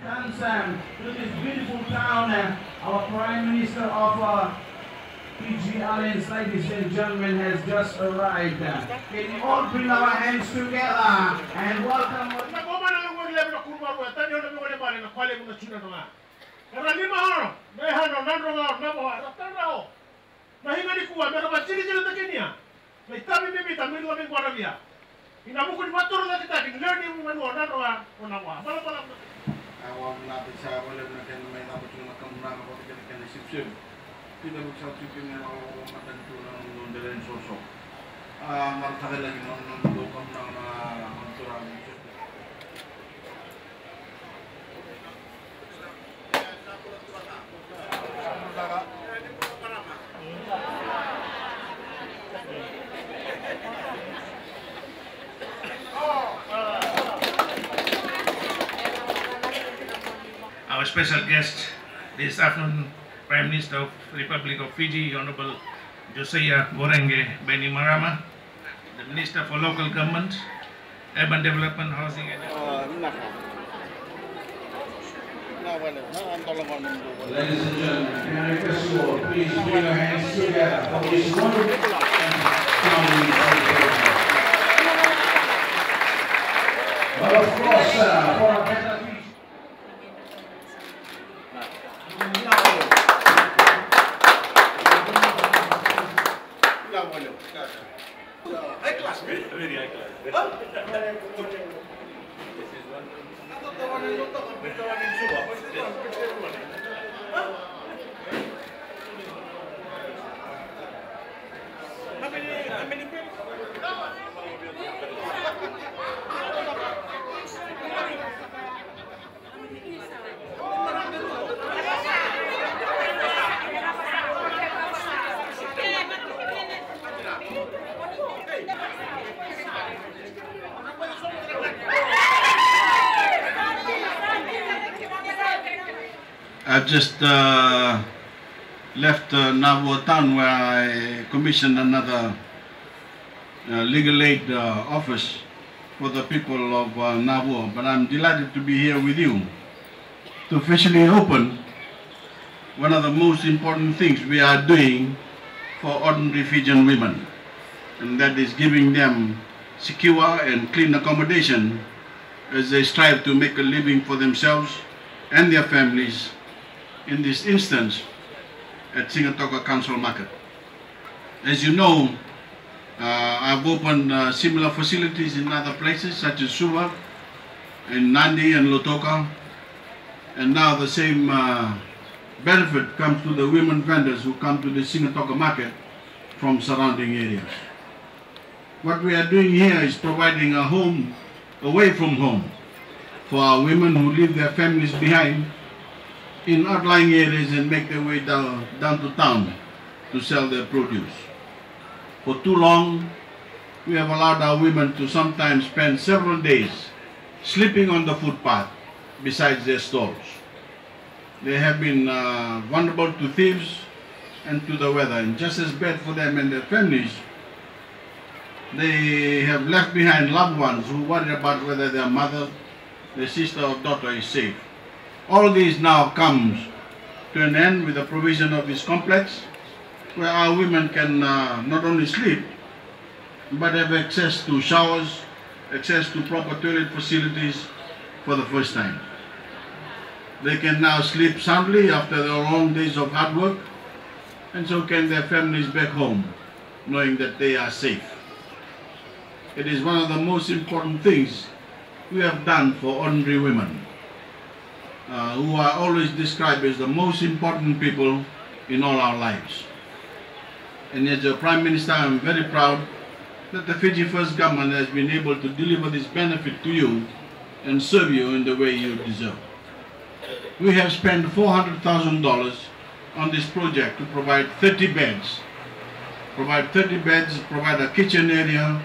comes to this beautiful town. Our Prime Minister of Fiji Islands, ladies and gentlemen, has just arrived. Can you all bring our hands together and welcome? Tidak bisa cikin yang makan itu nang dari sosok. Martabat lagi nang dokam nang manturan. Our special guest this afternoon, Prime Minister of the Republic of Fiji, Honorable Josiah Vorenge Bainimarama, the Minister for Local Government, Urban Development, Housing and Ladies and gentlemen, can I request you all, please bring your hands together for this wonderful and crowning. But of course, for a better future. High class, very high class. This is one. I thought the one in Lotto, the one in Suba. What's this one? How many people? I've just left Navajo town where I commissioned another legal aid office for the people of Navajo, but I'm delighted to be here with you to officially open one of the most important things we are doing for ordinary Fijian women, and that is giving them secure and clean accommodation as they strive to make a living for themselves and their families, in this instance at Singatoka Council Market. As you know, I've opened similar facilities in other places such as Suva, in Nandi and Lautoka, and now the same benefit comes to the women vendors who come to the Singatoka Market from surrounding areas. What we are doing here is providing a home away from home for our women who leave their families behind in outlying areas and make their way down to town to sell their produce. For too long, we have allowed our women to sometimes spend several days sleeping on the footpath besides their stalls. They have been vulnerable to thieves and to the weather, and just as bad for them and their families, they have left behind loved ones who worry about whether their mother, their sister or daughter is safe. All these now comes to an end with the provision of this complex, where our women can not only sleep, but have access to showers, access to proper toilet facilities for the first time. They can now sleep soundly after their long days of hard work, and so can their families back home, knowing that they are safe. It is one of the most important things we have done for ordinary women, who are always described as the most important people in all our lives. And as a Prime Minister, I am very proud that the Fiji First Government has been able to deliver this benefit to you and serve you in the way you deserve. We have spent $400,000 on this project to provide 30 beds. Provide a kitchen area,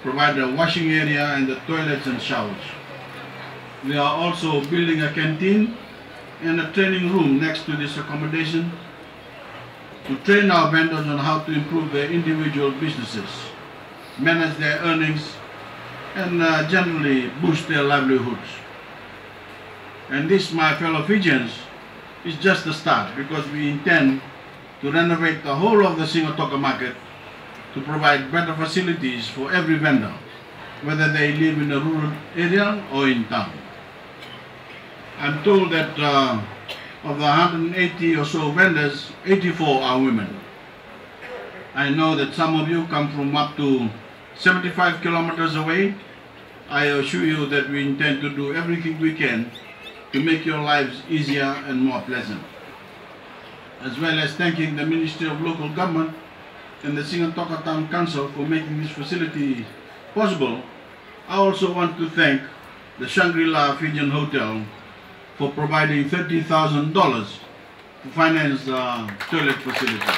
provide a washing area and the toilets and showers. We are also building a canteen and a training room next to this accommodation to train our vendors on how to improve their individual businesses, manage their earnings, and generally boost their livelihoods. And this, my fellow Fijians, is just the start, because we intend to renovate the whole of the Singotoka market to provide better facilities for every vendor, whether they live in a rural area or in town. I'm told that of the 180 or so vendors, 84 are women. I know that some of you come from up to 75 kilometers away. I assure you that we intend to do everything we can to make your lives easier and more pleasant. As well as thanking the Ministry of Local Government and the Singotoka Town Council for making this facility possible, I also want to thank the Shangri-La Fijian Hotel for providing $30,000 to finance the toilet facility.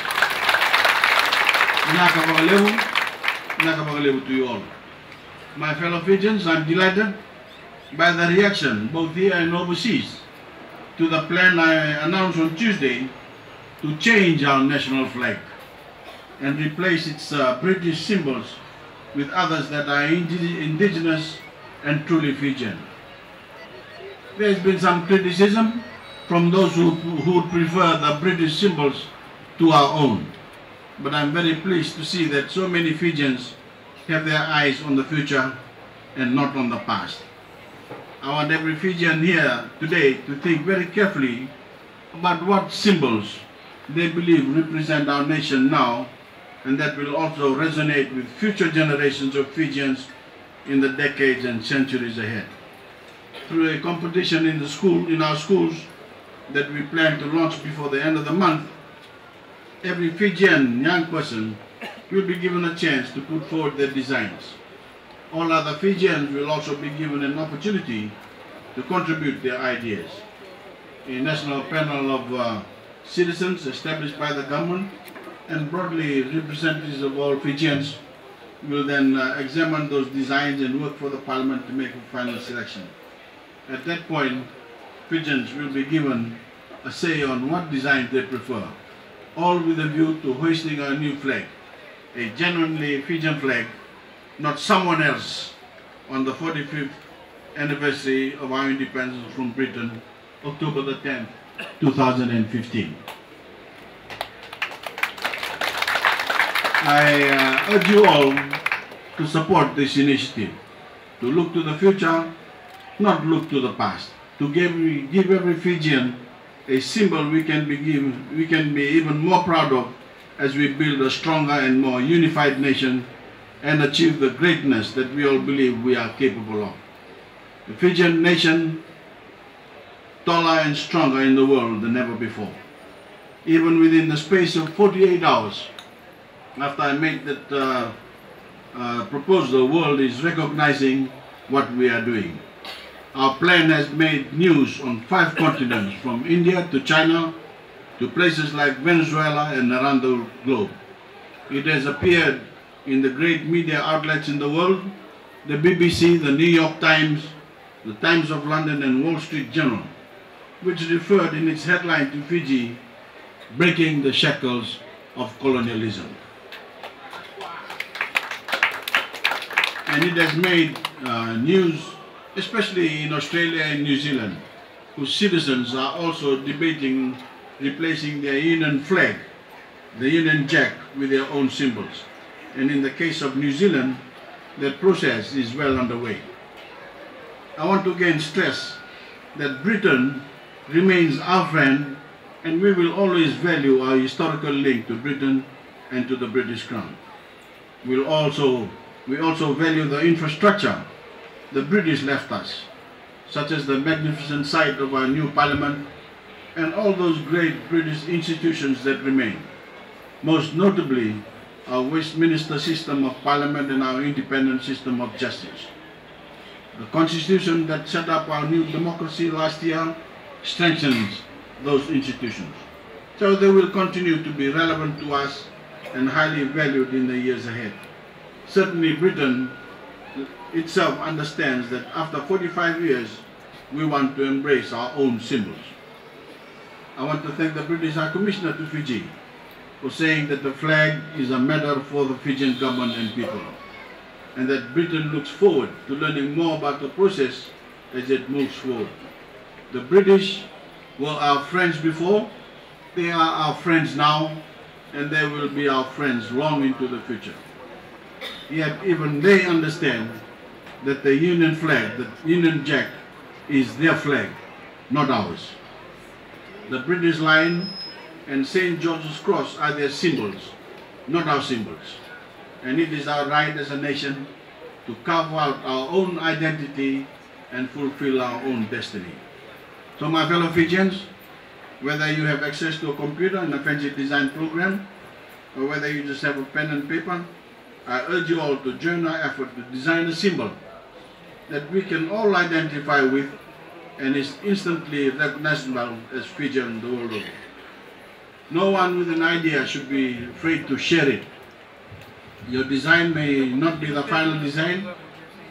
Nakapagalevu to you all. My fellow Fijians, I'm delighted by the reaction, both here and overseas, to the plan I announced on Tuesday to change our national flag and replace its British symbols with others that are indigenous and truly Fijian. There's been some criticism from those who would prefer the British symbols to our own, but I'm very pleased to see that so many Fijians have their eyes on the future and not on the past. I want every Fijian here today to think very carefully about what symbols they believe represent our nation now, and that will also resonate with future generations of Fijians in the decades and centuries ahead. Through a competition in our schools that we plan to launch before the end of the month, every Fijian young person will be given a chance to put forward their designs. All other Fijians will also be given an opportunity to contribute their ideas. A national panel of citizens established by the government and broadly representatives of all Fijians will then examine those designs and work for the Parliament to make a final selection. At that point, Fijians will be given a say on what designs they prefer, all with a view to hoisting our new flag, a genuinely Fijian flag, not someone else, on the 45th anniversary of our independence from Britain, October the 10th, 2015. I urge you all to support this initiative, to look to the future, not look to the past, to give every Fijian a symbol we can be even more proud of as we build a stronger and more unified nation and achieve the greatness that we all believe we are capable of. The Fijian nation, taller and stronger in the world than ever before. Even within the space of 48 hours, after I made that proposal, the world is recognizing what we are doing. Our plan has made news on 5 continents, from India to China to places like Venezuela and around the globe. It has appeared in the great media outlets in the world, the BBC, the New York Times, the Times of London and Wall Street Journal, which referred in its headline to Fiji, breaking the shackles of colonialism. And it has made news, especially in Australia and New Zealand, whose citizens are also debating replacing their Union flag, the Union Jack, with their own symbols. And in the case of New Zealand, that process is well underway. I want to again stress that Britain remains our friend, and we will always value our historical link to Britain and to the British Crown. We also value the infrastructure the British left us, such as the magnificent site of our new Parliament and all those great British institutions that remain, most notably our Westminster system of Parliament and our independent system of justice. The Constitution that set up our new democracy last year strengthens those institutions, so they will continue to be relevant to us and highly valued in the years ahead. Certainly Britain itself understands that after 45 years, we want to embrace our own symbols. I want to thank the British High Commissioner to Fiji for saying that the flag is a matter for the Fijian government and people, and that Britain looks forward to learning more about the process as it moves forward. The British were our friends before, they are our friends now, and they will be our friends long into the future. Yet even they understand that the Union flag, the Union Jack, is their flag, not ours. The British Lion and St. George's Cross are their symbols, not our symbols. And it is our right as a nation to carve out our own identity and fulfill our own destiny. So my fellow Fijians, whether you have access to a computer and a fancy design program, or whether you just have a pen and paper, I urge you all to join our effort to design a symbol that we can all identify with and is instantly recognizable as Fijian the world over. No one with an idea should be afraid to share it. Your design may not be the final design,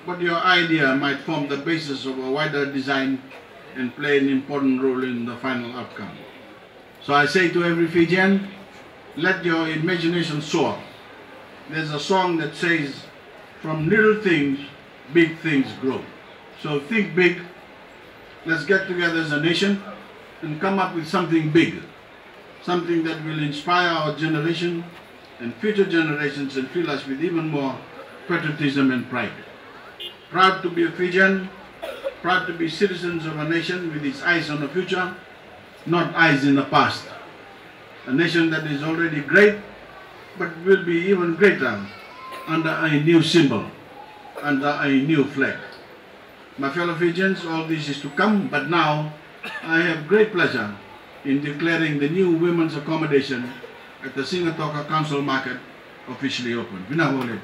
but your idea might form the basis of a wider design and play an important role in the final outcome. So I say to every Fijian, let your imagination soar. There's a song that says, from little things, big things grow. So think big. Let's get together as a nation and come up with something big, something that will inspire our generation and future generations and fill us with even more patriotism and pride. Proud to be a Fijian, proud to be citizens of a nation with its eyes on the future, not eyes in the past. A nation that is already great, but will be even greater under a new symbol, under a new flag. My fellow Fijians, all this is to come, but now I have great pleasure in declaring the new women's accommodation at the Singatoka Council Market officially open. Vinawole.